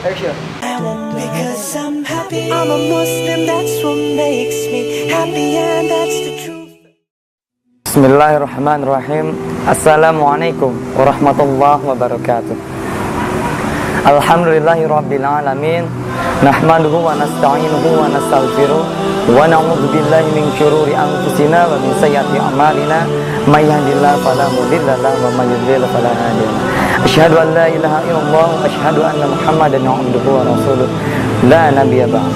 Action. Because I'm happy, I'm a Muslim, that's what makes me happy, and that's the truth. Bismillahirrahmanirrahim. Assalamualaikum warahmatullahi wabarakatuh. Alhamdulillahi rabbil alamin. Nahmaduhu wa nasta'inuhu wa nastaghfiruh wa na'udzu billahi min syururi anfusina wa min sayyiati a'malina. May yahdihillahu fala mudilla lahu wa may yudlil fala hadiya lahu. Asyhadu an la ilaha illallah wa asyhadu anna Muhammadan abduhu wa rasuluh. La nabiyya ba'd.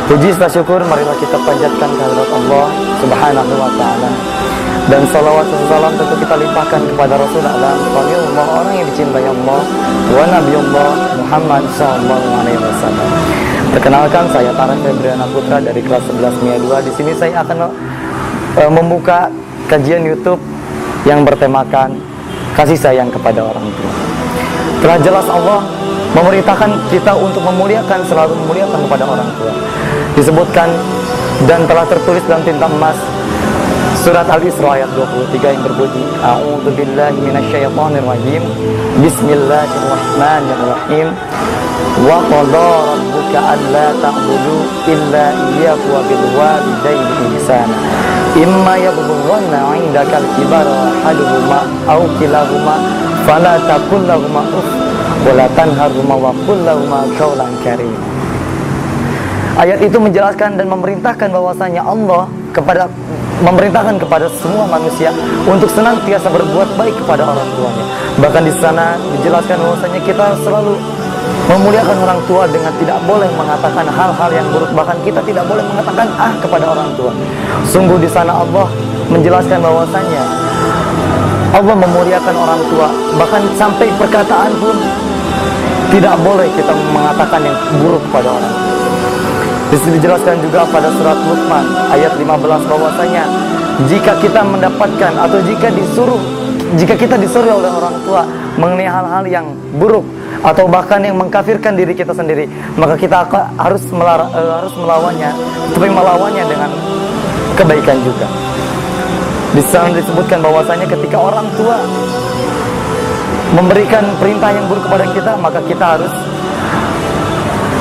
Puji serta syukur marilah kita panjatkan kehadirat Allah Subhanahu wa taala. Dan salawat serta salam tentu kita limpahkan kepada Rasulullah Rasulullah, orang yang dicintai Allah wa Nabiullah Muhammad sallallahu alaihi wasallam. Perkenalkan, saya Tarek Febriana Putra dari kelas 11 MIA 2. Di sini saya akan membuka kajian YouTube yang bertemakan kasih sayang kepada orang tua. Telah jelas Allah memerintahkan kita untuk memuliakan, selalu memuliakan kepada orang tua. Disebutkan dan telah tertulis dalam tinta emas surat Al-Isra ayat 23 yang berbunyi, A'udzubillahi minasyaitonirrajim. Bismillahirrahmanirrahim. Wa qadha rabbuka alla ta'budu illa iyyahu wa bil walidayni ihsana. Imma yablughanna 'indaka al-kibara ahaduhuma aw kilahuma fala taqul lahumā uff wa la tanharhumā wa qul lahumā qawlan karīma. Ayat itu menjelaskan dan memerintahkan bahwasanya Allah memerintahkan kepada semua manusia untuk senantiasa berbuat baik kepada orang tuanya. Bahkan di sana dijelaskan bahwasanya kita selalu memuliakan orang tua dengan tidak boleh mengatakan hal-hal yang buruk. Bahkan kita tidak boleh mengatakan kepada orang tua. Sungguh di sana Allah menjelaskan bahwasanya Allah memuliakan orang tua. Bahkan sampai perkataan pun tidak boleh kita mengatakan yang buruk kepada orang tua. Di sini dijelaskan juga pada surat Luqman ayat 15 bahwasanya jika kita mendapatkan atau jika kita disuruh oleh orang tua mengenai hal-hal yang buruk atau bahkan yang mengkafirkan diri kita sendiri, maka kita harus melawannya, tapi melawannya dengan kebaikan juga. Di sana disebutkan bahwasanya ketika orang tua memberikan perintah yang buruk kepada kita, maka kita harus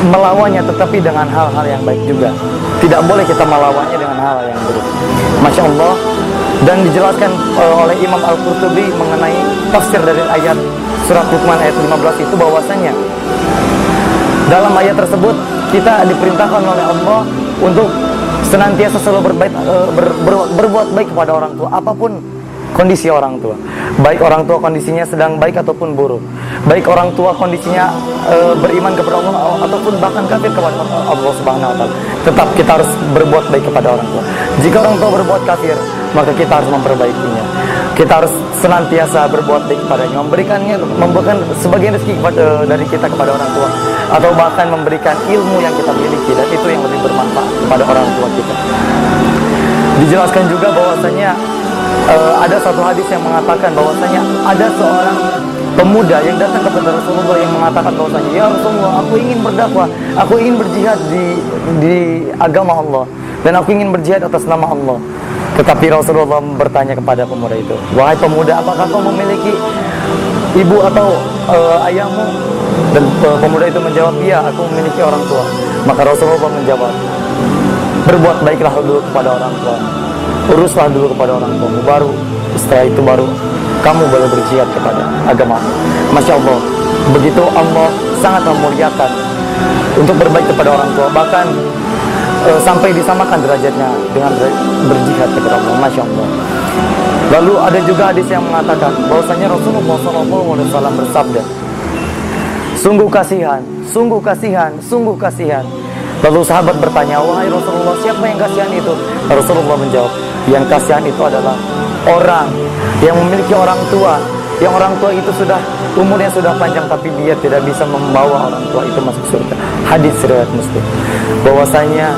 melawannya tetapi dengan hal-hal yang baik juga. Tidak boleh kita melawannya dengan hal yang buruk. Masya Allah. Dan dijelaskan oleh Imam Al-Qurtubi mengenai tafsir dari ayat surat Luqman ayat 15 itu bahwasanya dalam ayat tersebut kita diperintahkan oleh Allah untuk senantiasa selalu berbuat baik kepada orang tua apapun kondisi orang tua. Baik orang tua kondisinya sedang baik ataupun buruk. Baik orang tua kondisinya beriman kepada Allah ataupun bahkan kafir kepada Allah Subhanahu wa taala. Tetap kita harus berbuat baik kepada orang tua. Jika orang tua berbuat kafir, maka kita harus memperbaikinya. Kita harus senantiasa berbuat baik kepadanya, memberikan sebagian rezeki dari kita kepada orang tua, atau bahkan memberikan ilmu yang kita miliki, dan itu yang lebih bermanfaat kepada orang tua kita. Dijelaskan juga bahwasanya ada satu hadis yang mengatakan bahwasanya ada seorang pemuda yang datang kepada Rasulullah yang mengatakan bahwasanya, ya Rasulullah, aku ingin berdakwah, aku ingin berjihad di agama Allah, dan aku ingin berjihad atas nama Allah. Tetapi Rasulullah bertanya kepada pemuda itu, wahai pemuda, apakah kau memiliki ibu atau ayahmu? Dan pemuda itu menjawab, iya, aku memiliki orang tua. Maka Rasulullah menjawab, berbuat baiklah dulu kepada orang tua, uruslah dulu kepada orang tua, baru setelah itu baru kamu boleh berjihad kepada agama. Masya Allah, begitu Allah sangat memuliakan untuk berbaik kepada orang tua, bahkan sampai disamakan derajatnya dengan berjihad kepada Allah. Masya Allah. Lalu ada juga hadis yang mengatakan bahwasanya Rasulullah SAW bersabda, sungguh kasihan, sungguh kasihan, sungguh kasihan. Lalu sahabat bertanya, wahai Rasulullah, siapa yang kasihan itu? Rasulullah menjawab, yang kasihan itu adalah orang yang memiliki orang tua, yang orang tua itu sudah umurnya sudah panjang tapi dia tidak bisa membawa orang tua itu masuk surga. Hadis riwayat Muslim. Bahwasanya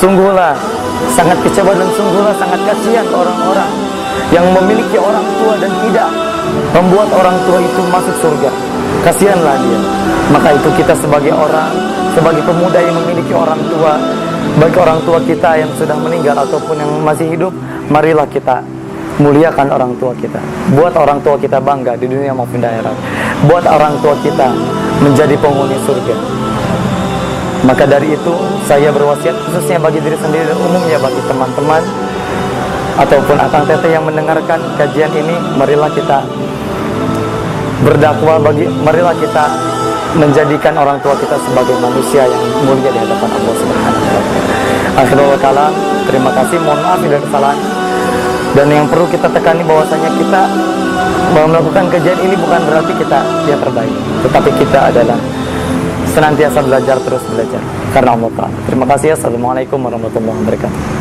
sungguhlah sangat kecewa dan sungguhlah sangat kasihan orang-orang yang memiliki orang tua dan tidak membuat orang tua itu masuk surga. Kasihanlah dia. Maka itu kita sebagai orang, sebagai pemuda yang memiliki orang tua, baik orang tua kita yang sudah meninggal ataupun yang masih hidup, marilah kita muliakan orang tua kita. Buat orang tua kita bangga di dunia maupun di akhirat. Buat orang tua kita menjadi penghuni surga. Maka dari itu saya berwasiat khususnya bagi diri sendiri dan umumnya bagi teman-teman ataupun akang teteh yang mendengarkan kajian ini, marilah kita berdakwah, marilah kita menjadikan orang tua kita sebagai manusia yang mulia di hadapan Allah Subhanahu wa taala. Akhirul kalam, terima kasih, mohon maaf bila kesalahan. Dan yang perlu kita tekani bahwasanya kita melakukan kajian ini bukan berarti kita yang terbaik, tetapi kita adalah senantiasa belajar, terus belajar karena Allah Ta'ala. Terima kasih. Assalamualaikum warahmatullahi wabarakatuh.